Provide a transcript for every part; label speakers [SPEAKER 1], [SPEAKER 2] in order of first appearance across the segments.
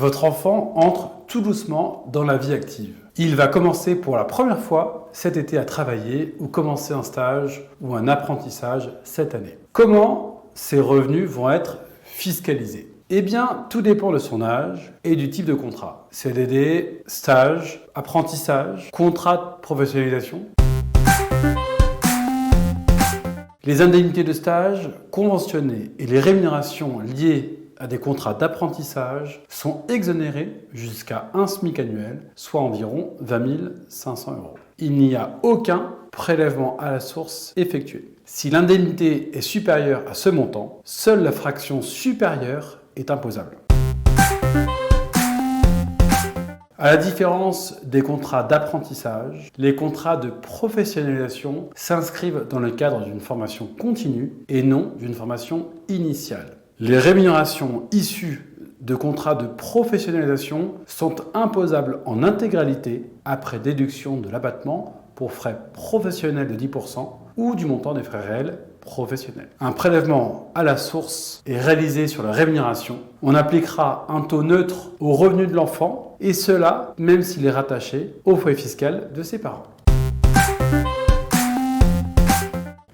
[SPEAKER 1] Votre enfant entre tout doucement dans la vie active. Il va commencer pour la première fois cet été à travailler ou commencer un stage ou un apprentissage cette année. Comment ces revenus vont être fiscalisés? Eh bien, tout dépend de son âge et du type de contrat. CDD, stage, apprentissage, contrat de professionnalisation. Les indemnités de stage conventionnées et les rémunérations liées à des contrats d'apprentissage sont exonérés jusqu'à un SMIC annuel, soit environ 20 500 €. Il n'y a aucun prélèvement à la source effectué. Si l'indemnité est supérieure à ce montant, seule la fraction supérieure est imposable. À la différence des contrats d'apprentissage, les contrats de professionnalisation s'inscrivent dans le cadre d'une formation continue et non d'une formation initiale. Les rémunérations issues de contrats de professionnalisation sont imposables en intégralité après déduction de l'abattement pour frais professionnels de 10% ou du montant des frais réels professionnels. Un prélèvement à la source est réalisé sur la rémunération. On appliquera un taux neutre au revenu de l'enfant et cela même s'il est rattaché au foyer fiscal de ses parents.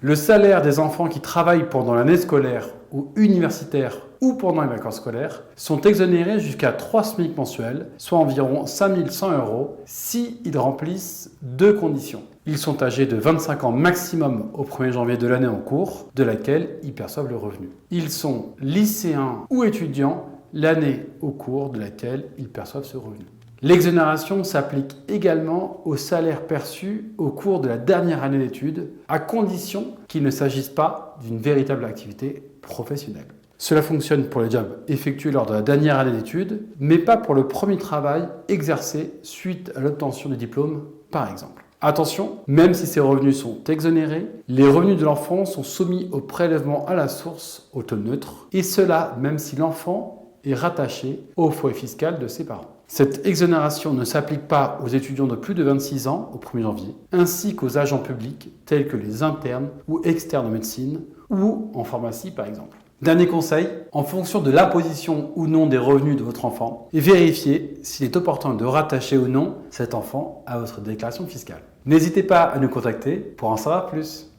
[SPEAKER 1] Le salaire des enfants qui travaillent pendant l'année scolaire ou universitaire ou pendant les vacances scolaires sont exonérés jusqu'à 3 SMIC mensuels, soit environ 5 100 € s'ils remplissent deux conditions. Ils sont âgés de 25 ans maximum au 1er janvier de l'année en cours de laquelle ils perçoivent le revenu. Ils sont lycéens ou étudiants l'année au cours de laquelle ils perçoivent ce revenu. L'exonération s'applique également aux salaires perçus au cours de la dernière année d'études, à condition qu'il ne s'agisse pas d'une véritable activité professionnelle. Cela fonctionne pour les jobs effectués lors de la dernière année d'études, mais pas pour le premier travail exercé suite à l'obtention du diplôme, par exemple. Attention, même si ces revenus sont exonérés, les revenus de l'enfant sont soumis au prélèvement à la source au taux neutre, et cela même si l'enfant est rattaché au foyer fiscal de ses parents. Cette exonération ne s'applique pas aux étudiants de plus de 26 ans au 1er janvier, ainsi qu'aux agents publics tels que les internes ou externes en médecine ou en pharmacie par exemple. Dernier conseil, en fonction de l'imposition ou non des revenus de votre enfant, vérifiez s'il est opportun de rattacher ou non cet enfant à votre déclaration fiscale. N'hésitez pas à nous contacter pour en savoir plus.